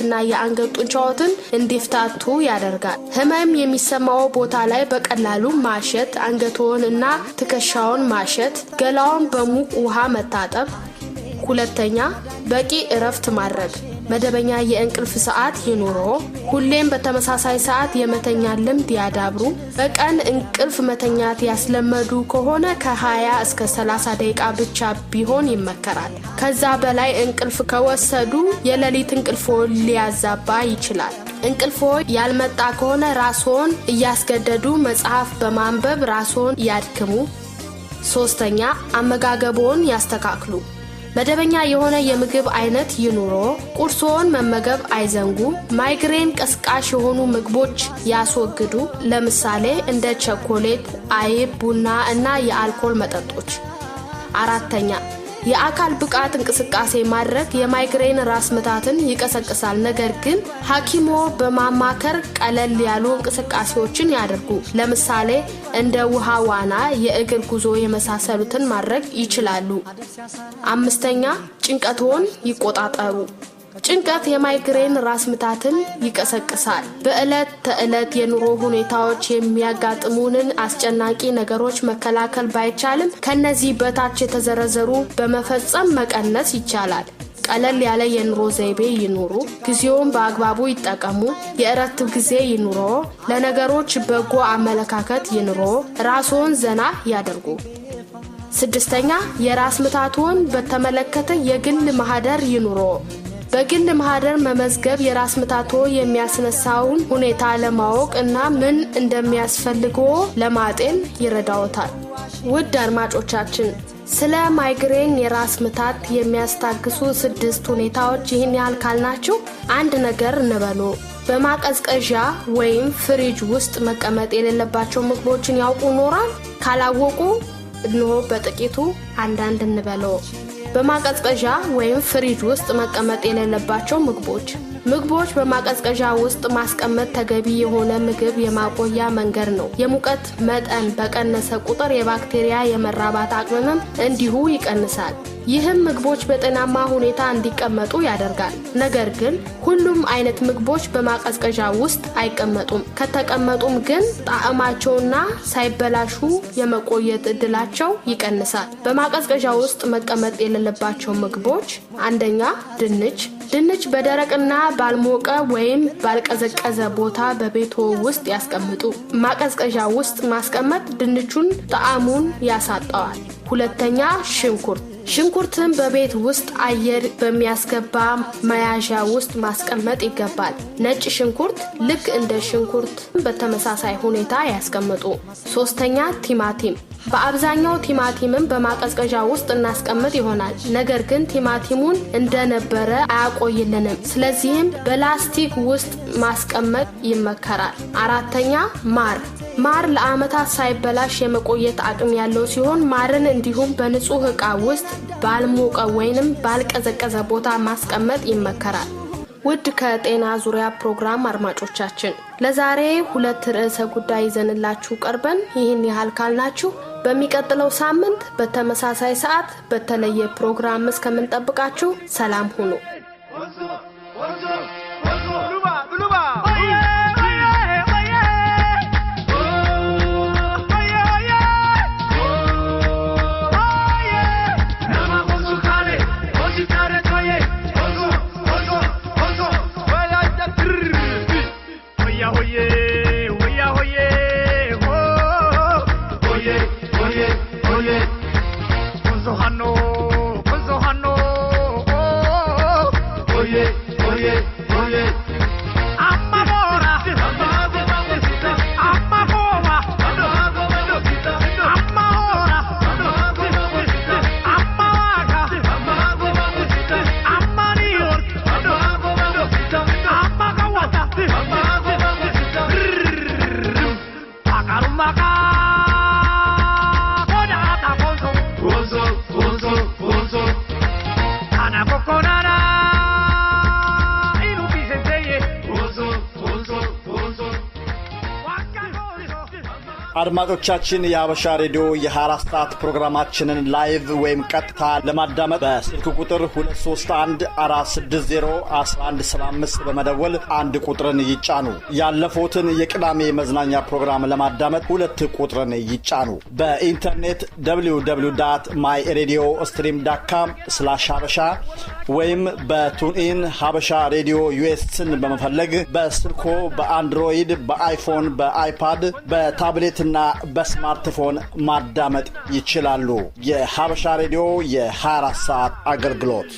የደረትና የአንገት ጡንቻዎችን እንዲፍታቱ ያደርጋል። ህመም የሚሰማው ቦታ ላይ በቀላሉ ማሸት፣ አንገቶንና ትከሻውን ማሸት፣ ገላውን በሙቅ ውሃ መታጠብ። ሁለተኛ በቂ እረፍት ማድረግ። መደበኛ የእንቅልፍ ሰዓት ይኑሮ። ሁሌም በተመሳሳይ ሰዓት የመተኛ ልምድ ያዳብሩ። በቀን እንቅልፍ መተኛት ያስለመዱ ከሆነ ከ20 እስከ 30 ደቂቃ ብቻ ቢሆን ይመከራል። ከዛ በላይ እንቅልፍ ከወሰዱ የሌሊት እንቅልፎ ሊያዛባ ይችላል። እንቅልፎ ያልመጣ ከሆነ ራስዎን እያስገደዱ መጽሐፍ በማንበብ ራስዎን ያድክሙ። ሶስተኛ አመጋገብዎን ያስተካክሉ። መደበኛ የሆነ የምግብ አይነት ይኑሮ። ቁርሶን መመገብ አይዘንጉ። ማይግሬን ቀስቃሽ የሆኑ ምግቦች ያስወግዱ። ለምሳሌ እንደ ቸኮሌት፣ አይብ፣ ቡና እና የአልኮል መጠጦች። አራተኛ የአካል ብቃት እንቅስቃሴ ማድረግ የማይግሬን ራስ ምታትን ይቀሰቅሳል። ነገር ግን ሐኪሞ በማማከር ቀለል ያሉ እንቅስቃሴዎችን ያድርጉ። ለምሳሌ እንደ ውሃ ዋና፣ የእግር ጉዞ የመሳሰሉትን ማድረግ ይችላሉ። አምስተኛ ጭንቀቶን ይቆጣጠሩ። ጭንቀት የማይግሬን ራስ ምታትን ይቀሰቅሳል። በእለት ተእለት የኑሮ ሁኔታዎች የሚያጋጥሙንን አስጨናቂ ነገሮች መከላከል ባይቻልም ከነዚህ በታች የተዘረዘሩ በመፈጸም መቀነስ ይቻላል። ቀለል ያለ የኑሮ ዘይቤ ይኑሩ። ጊዜውን በአግባቡ ይጠቀሙ። የእረፍት ጊዜ ይኑሮ። ለነገሮች በጎ አመለካከት ይኑሮ። ራስዎን ዘና ያድርጉ። ስድስተኛ የራስ ምታቱን በተመለከተ የግል ማህደር ይኑሮ። በግል ማህደር መመዝገብ የራስ ምታቶ የሚያስነሳውን ሁኔታ ለማወቅ እና ምን እንደሚያስፈልገው ለማጤን ይረዳዎታል። ውድ አድማጮቻችን ስለ ማይግሬን የራስ ምታት የሚያስታግሱ 6 ሁኔታዎች ይህን ያህል ካልናችሁ አንድ ነገር እንበሉ። በማቀዝቀዣ ወይም ፍሪጅ ውስጥ መቀመጥ የሌለባቸው ምግቦችን ያውቁ ኖራል? ካላወቁ እነሆ በጥቂቱ አንዳንድ እንበለው። በማቀዝቀዣ ወይም ፍሪጅ ውስጥ መቀመጥ የሌለባቸው ምግቦች በማቀዝቀዣ ውስጥ ማስቀመጥ ተገቢ የሆነ ምግብ የማቆያ መንገድ ነው። የሙቀት መጠን በቀነሰ ቁጥር የባክቴሪያ የመራባት አቅምም እንዲሁ ይቀንሳል። ይህም ምግቦች በጤናማ ሁኔታ እንዲቀመጡ ያደርጋል። ነገር ግን ሁሉም አይነት ምግቦች በማቀዝቀዣ ውስጥ አይቀመጡም። ከተቀመጡም ግን ጣዕማቸውና ሳይበላሹ የመቆየት እድላቸው ይቀንሳል። በማቀዝቀዣ ውስጥ መቀመጥ የሌለባቸው ምግቦች አንደኛ ድንች በደረቅና ባልሞቀ ወይም ባልቀዘቀዘ ቦታ በቤቶ ውስጥ ያስቀምጡ። ማቀዝቀዣ ውስጥ ማስቀመጥ ድንቹን ጣዕሙን ያሳጣዋል። ሁለተኛ ሽንኩርትን በቤት ውስጥ አየር በሚያስገባ መያዣ ውስጥ ማስቀመጥ ይገባል። ነጭ ሽንኩርት ልክ እንደ ሽንኩርት በተመሳሳይ ሁኔታ ያስቀምጡ። ሶስተኛ ቲማቲም በአብዛኛው ቲማቲምን በማቀዝቀዣ ውስጥ እናስቀምጥ ይሆናል። ነገር ግን ቲማቲሙን እንደነበረ አያቆይልንም። ስለዚህም በላስቲክ ውስጥ ማስቀመጥ ይመከራል። አራተኛ ማር ለአመታት ሳይበላሽ የመቆየት አቅም ያለው ሲሆን ማርን እንዲሁም በንጹህ ዕቃ ውስጥ ባልሞቀ ወይንም ባልቀዘቀዘ ቦታ ማስቀመጥ ይመከራል። ውድ ከጤና ዙሪያ ፕሮግራም አድማጮቻችን ለዛሬ 2 ርዕሰ ጉዳይ ይዘንላችሁ ቀርበን ይህን ያህል ካልናችሁ በሚቀጥለው ሳምንት በተመሳሳይ ሰዓት በተለየ ፕሮግራም እስከምንጠብቃችሁ ሰላም ሁኑ። አድማጮቻችን የሀበሻ ሬዲዮ የ24 ሰዓት ፕሮግራማችንን ላይቭ ወይም ቀጥታ ለማዳመጥ በስልክ ቁጥር 2314601175 በመደወል አንድ ቁጥርን ይጫኑ። ያለፉትን የቅዳሜ መዝናኛ ፕሮግራም ለማዳመጥ ሁለት ቁጥርን ይጫኑ። በኢንተርኔት www.myradiostream.com/habasha ወይም በቱንኢን ሀበሻ ሬዲዮ ዩኤስን በመፈለግ በስልኮ በአንድሮይድ በአይፎን በአይፓድ በታብሌት እና በስማርትፎን ማዳመጥ ይችላሉ። የሀበሻ ሬዲዮ የ24 ሰዓት አገልግሎት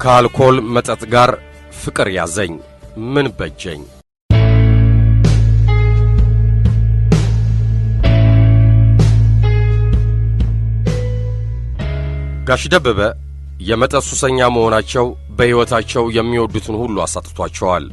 ከአልኮል መጠጥ ጋር ፍቅር ያዘኝ ምን በጀኝ። ጋሽ ደበበ የመጠጥ ሱሰኛ መሆናቸው በሕይወታቸው የሚወዱትን ሁሉ አሳጥቷቸዋል።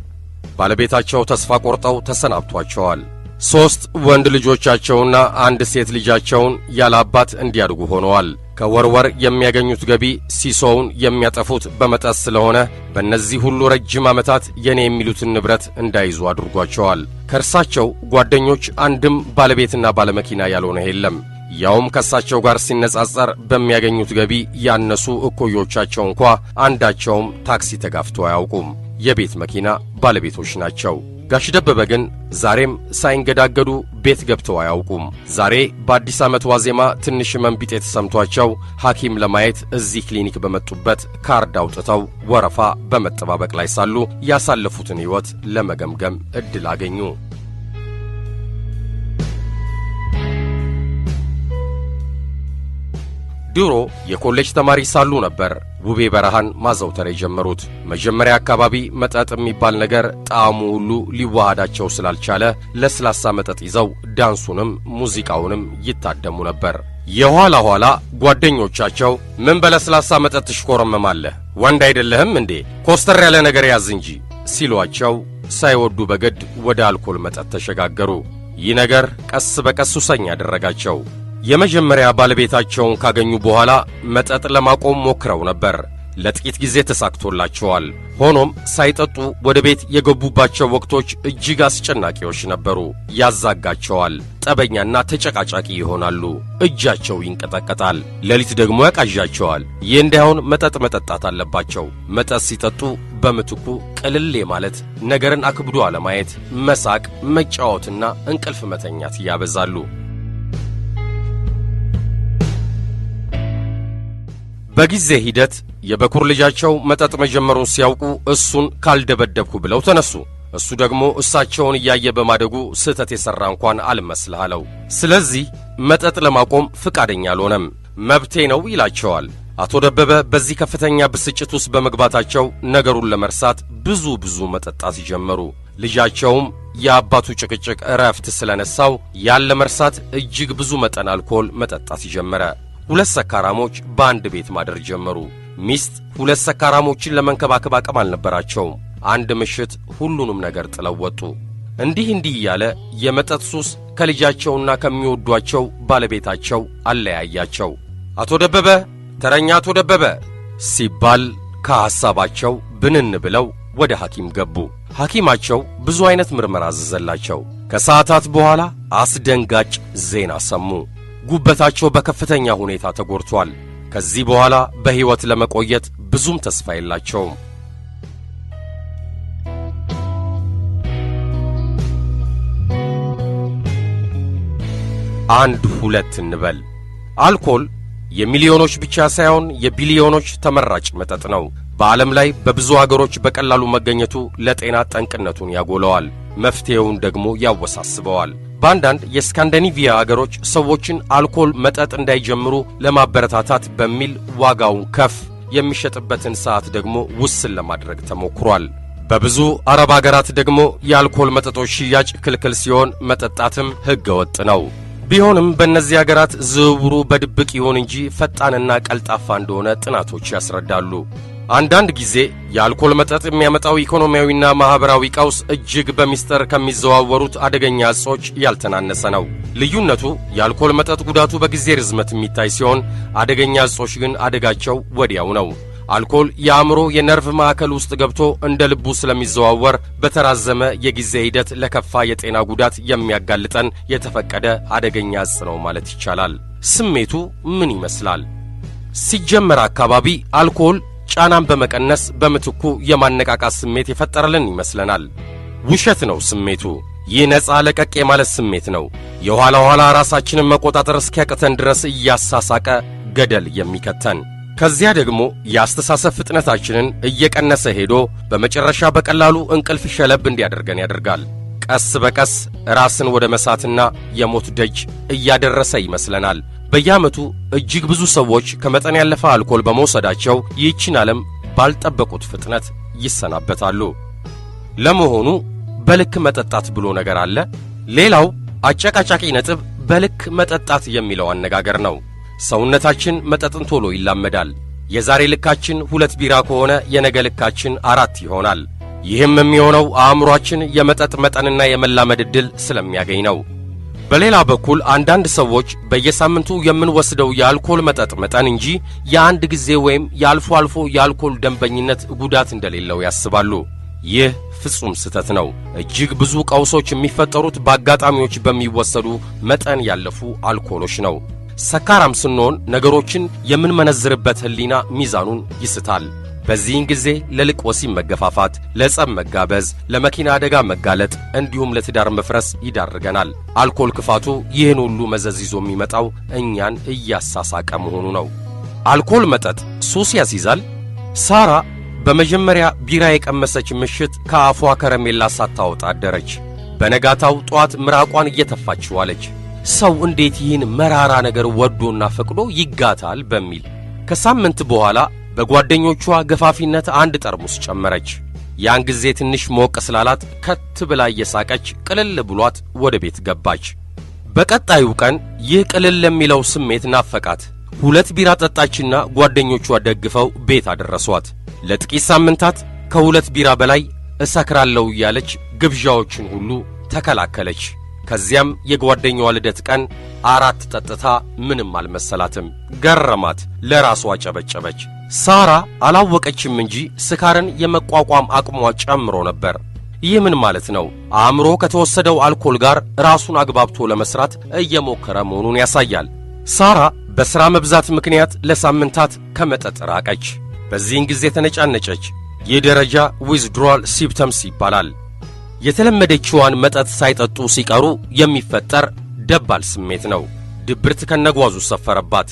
ባለቤታቸው ተስፋ ቆርጠው ተሰናብቷቸዋል። 3 ወንድ ልጆቻቸውና 1 ሴት ልጃቸውን ያለ አባት እንዲያድጉ ሆነዋል። ከወርወር የሚያገኙት ገቢ ሲሶውን የሚያጠፉት በመጠጥ ስለሆነ በእነዚህ ሁሉ ረጅም ዓመታት የኔ የሚሉትን ንብረት እንዳይዙ አድርጓቸዋል። ከእርሳቸው ጓደኞች አንድም ባለቤትና ባለመኪና ያልሆነ የለም። ያውም ከእሳቸው ጋር ሲነጻጸር በሚያገኙት ገቢ ያነሱ እኩዮቻቸው እንኳ አንዳቸውም ታክሲ ተጋፍተው አያውቁም። የቤት መኪና ባለቤቶች ናቸው። ጋሽ ደበበ ግን ዛሬም ሳይንገዳገዱ ቤት ገብተው አያውቁም። ዛሬ በአዲስ ዓመት ዋዜማ ትንሽ መንቢጤ ተሰምቷቸው ሐኪም ለማየት እዚህ ክሊኒክ በመጡበት ካርድ አውጥተው ወረፋ በመጠባበቅ ላይ ሳሉ ያሳለፉትን ሕይወት ለመገምገም ዕድል አገኙ። ድሮ የኮሌጅ ተማሪ ሳሉ ነበር ውቤ በረሃን ማዘውተር የጀመሩት። መጀመሪያ አካባቢ መጠጥ የሚባል ነገር ጣዕሙ ሁሉ ሊዋሃዳቸው ስላልቻለ ለስላሳ መጠጥ ይዘው ዳንሱንም ሙዚቃውንም ይታደሙ ነበር። የኋላ ኋላ ጓደኞቻቸው ምን በለስላሳ መጠጥ ትሽኮረመማለህ? ወንድ አይደለህም እንዴ? ኮስተር ያለ ነገር ያዝ እንጂ ሲሏቸው ሳይወዱ በግድ ወደ አልኮል መጠጥ ተሸጋገሩ። ይህ ነገር ቀስ በቀስ ሱሰኛ ያደረጋቸው። የመጀመሪያ ባለቤታቸውን ካገኙ በኋላ መጠጥ ለማቆም ሞክረው ነበር። ለጥቂት ጊዜ ተሳክቶላቸዋል። ሆኖም ሳይጠጡ ወደ ቤት የገቡባቸው ወቅቶች እጅግ አስጨናቂዎች ነበሩ። ያዛጋቸዋል። ጠበኛና ተጨቃጫቂ ይሆናሉ። እጃቸው ይንቀጠቀጣል። ሌሊት ደግሞ ያቃዣቸዋል። ይህ እንዳይሆን መጠጥ መጠጣት አለባቸው። መጠጥ ሲጠጡ በምትኩ ቅልሌ ማለት፣ ነገርን አክብዶ አለማየት፣ መሳቅ፣ መጫወትና እንቅልፍ መተኛት ያበዛሉ። በጊዜ ሂደት የበኩር ልጃቸው መጠጥ መጀመሩን ሲያውቁ እሱን ካልደበደብኩ ብለው ተነሱ። እሱ ደግሞ እሳቸውን እያየ በማደጉ ስህተት የሠራ እንኳን አልመስልህ አለው። ስለዚህ መጠጥ ለማቆም ፍቃደኛ አልሆነም። መብቴ ነው ይላቸዋል። አቶ ደበበ በዚህ ከፍተኛ ብስጭት ውስጥ በመግባታቸው ነገሩን ለመርሳት ብዙ መጠጣት ጀመሩ። ልጃቸውም የአባቱ ጭቅጭቅ እረፍት ስለነሳው ያለ መርሳት እጅግ ብዙ መጠን አልኮል መጠጣት ጀመረ። ሁለት ሰካራሞች በአንድ ቤት ማደር ጀመሩ። ሚስት ሁለት ሰካራሞችን ለመንከባከብ አቅም አልነበራቸውም። አንድ ምሽት ሁሉንም ነገር ጥለው ወጡ። እንዲህ እያለ የመጠጥ ሱስ ከልጃቸውና ከሚወዷቸው ባለቤታቸው አለያያቸው። አቶ ደበበ ተረኛ አቶ ደበበ ሲባል ከሐሳባቸው ብንን ብለው ወደ ሐኪም ገቡ። ሐኪማቸው ብዙ አይነት ምርመራ አዘዘላቸው። ከሰዓታት በኋላ አስደንጋጭ ዜና ሰሙ። ጉበታቸው በከፍተኛ ሁኔታ ተጎድቷል። ከዚህ በኋላ በሕይወት ለመቆየት ብዙም ተስፋ የላቸውም። አንድ ሁለት እንበል። አልኮል የሚሊዮኖች ብቻ ሳይሆን የቢሊዮኖች ተመራጭ መጠጥ ነው። በዓለም ላይ በብዙ አገሮች በቀላሉ መገኘቱ ለጤና ጠንቅነቱን ያጎለዋል፣ መፍትሄውን ደግሞ ያወሳስበዋል። በአንዳንድ የስካንዲኔቪያ አገሮች ሰዎችን አልኮል መጠጥ እንዳይጀምሩ ለማበረታታት በሚል ዋጋውን ከፍ የሚሸጥበትን ሰዓት ደግሞ ውስን ለማድረግ ተሞክሯል። በብዙ አረብ አገራት ደግሞ የአልኮል መጠጦች ሽያጭ ክልክል ሲሆን መጠጣትም ሕገ ወጥ ነው። ቢሆንም በእነዚህ አገራት ዝውውሩ በድብቅ ይሆን እንጂ ፈጣንና ቀልጣፋ እንደሆነ ጥናቶች ያስረዳሉ። አንዳንድ ጊዜ የአልኮል መጠጥ የሚያመጣው ኢኮኖሚያዊና ማህበራዊ ቀውስ እጅግ በሚስጥር ከሚዘዋወሩት አደገኛ ዕጾች ያልተናነሰ ነው። ልዩነቱ የአልኮል መጠጥ ጉዳቱ በጊዜ ርዝመት የሚታይ ሲሆን፣ አደገኛ ዕጾች ግን አደጋቸው ወዲያው ነው። አልኮል የአእምሮ የነርቭ ማዕከል ውስጥ ገብቶ እንደ ልቡ ስለሚዘዋወር በተራዘመ የጊዜ ሂደት ለከፋ የጤና ጉዳት የሚያጋልጠን የተፈቀደ አደገኛ ዕጽ ነው ማለት ይቻላል። ስሜቱ ምን ይመስላል? ሲጀመር አካባቢ አልኮል ጫናን በመቀነስ በምትኩ የማነቃቃት ስሜት የፈጠረልን ይመስለናል። ውሸት ነው ስሜቱ። ይህ ነፃ ለቀቅ የማለት ስሜት ነው። የኋላ ኋላ ራሳችንን መቆጣጠር እስኪያቅተን ድረስ እያሳሳቀ ገደል የሚከተን። ከዚያ ደግሞ የአስተሳሰብ ፍጥነታችንን እየቀነሰ ሄዶ በመጨረሻ በቀላሉ እንቅልፍ ሸለብ እንዲያደርገን ያደርጋል። ቀስ በቀስ ራስን ወደ መሳትና የሞት ደጅ እያደረሰ ይመስለናል። በየዓመቱ እጅግ ብዙ ሰዎች ከመጠን ያለፈ አልኮል በመውሰዳቸው ይህችን ዓለም ባልጠበቁት ፍጥነት ይሰናበታሉ። ለመሆኑ በልክ መጠጣት ብሎ ነገር አለ? ሌላው አጨቃጫቂ ነጥብ በልክ መጠጣት የሚለው አነጋገር ነው። ሰውነታችን መጠጥን ቶሎ ይላመዳል። የዛሬ ልካችን 2 ቢራ ከሆነ የነገ ልካችን 4 ይሆናል። ይህም የሚሆነው አእምሮአችን የመጠጥ መጠንና የመላመድ ዕድል ስለሚያገኝ ነው። በሌላ በኩል አንዳንድ ሰዎች በየሳምንቱ የምንወስደው የአልኮል መጠጥ መጠን እንጂ የአንድ ጊዜ ወይም የአልፎ አልፎ የአልኮል ደንበኝነት ጉዳት እንደሌለው ያስባሉ። ይህ ፍጹም ስህተት ነው። እጅግ ብዙ ቀውሶች የሚፈጠሩት በአጋጣሚዎች በሚወሰዱ መጠን ያለፉ አልኮሎች ነው። ሰካራም ስንሆን ነገሮችን የምንመነዝርበት ሕሊና ሚዛኑን ይስታል። በዚህን ጊዜ ለልቅ ወሲብ መገፋፋት፣ ለጸብ መጋበዝ፣ ለመኪና አደጋ መጋለጥ እንዲሁም ለትዳር መፍረስ ይዳርገናል። አልኮል ክፋቱ ይህን ሁሉ መዘዝ ይዞ የሚመጣው እኛን እያሳሳቀ መሆኑ ነው። አልኮል መጠጥ ሱስ ያስይዛል። ሳራ በመጀመሪያ ቢራ የቀመሰች ምሽት ከአፏ ከረሜላ ሳታወጣ አደረች። በነጋታው ጧት ምራቋን እየተፋች ዋለች። ሰው እንዴት ይህን መራራ ነገር ወዶና ፈቅዶ ይጋታል በሚል ከሳምንት በኋላ በጓደኞቿ ገፋፊነት 1 ጠርሙስ ጨመረች። ያን ጊዜ ትንሽ ሞቅ ስላላት ከት ብላ እየሳቀች ቅልል ብሏት ወደ ቤት ገባች። በቀጣዩ ቀን ይህ ቅልል ለሚለው ስሜት ናፈቃት። 2 ቢራ ጠጣችና ጓደኞቿ ደግፈው ቤት አደረሷት። ለጥቂት ሳምንታት ከ2 ቢራ በላይ እሰክራለሁ እያለች ግብዣዎችን ሁሉ ተከላከለች። ከዚያም የጓደኛዋ ልደት ቀን 4 ጠጥታ ምንም አልመሰላትም። ገረማት። ለራሷ ጨበጨበች። ሳራ አላወቀችም እንጂ ስካርን የመቋቋም አቅሟ ጨምሮ ነበር። ይህ ምን ማለት ነው? አእምሮ ከተወሰደው አልኮል ጋር ራሱን አግባብቶ ለመስራት እየሞከረ መሆኑን ያሳያል። ሳራ በሥራ መብዛት ምክንያት ለሳምንታት ከመጠጥ ራቀች። በዚህን ጊዜ ተነጫነጨች። ይህ ደረጃ ዊዝድሮዋል ሲምፕተምስ ይባላል። የተለመደችዋን መጠጥ ሳይጠጡ ሲቀሩ የሚፈጠር ደባል ስሜት ነው። ድብርት ከነጓዙ ሰፈረባት።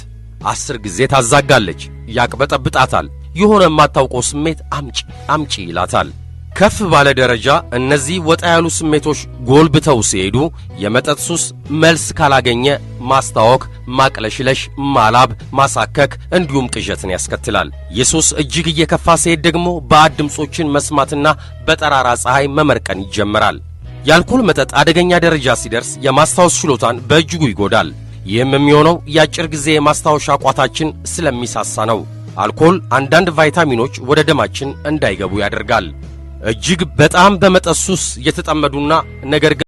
10 ጊዜ ታዛጋለች። ያቅበጠብጣታል። የሆነ የማታውቀው ስሜት አምጪ ይላታል። ከፍ ባለ ደረጃ እነዚህ ወጣ ያሉ ስሜቶች ጎልብተው ሲሄዱ የመጠጥ ሱስ መልስ ካላገኘ ማስታወክ፣ ማቅለሽለሽ፣ ማላብ፣ ማሳከክ እንዲሁም ቅዠትን ያስከትላል። የሱስ እጅግ እየከፋ ሲሄድ ደግሞ ባዕድ ድምጾችን መስማትና በጠራራ ፀሐይ መመርቀን ይጀምራል። የአልኮል መጠጥ አደገኛ ደረጃ ሲደርስ የማስታወስ ችሎታን በእጅጉ ይጎዳል። ይህም የሚሆነው የአጭር ጊዜ የማስታወሻ ቋታችን ስለሚሳሳ ነው። አልኮል አንዳንድ ቫይታሚኖች ወደ ደማችን እንዳይገቡ ያደርጋል። እጅግ በጣም በመጠጥ ሱስ የተጠመዱና ነገር ግን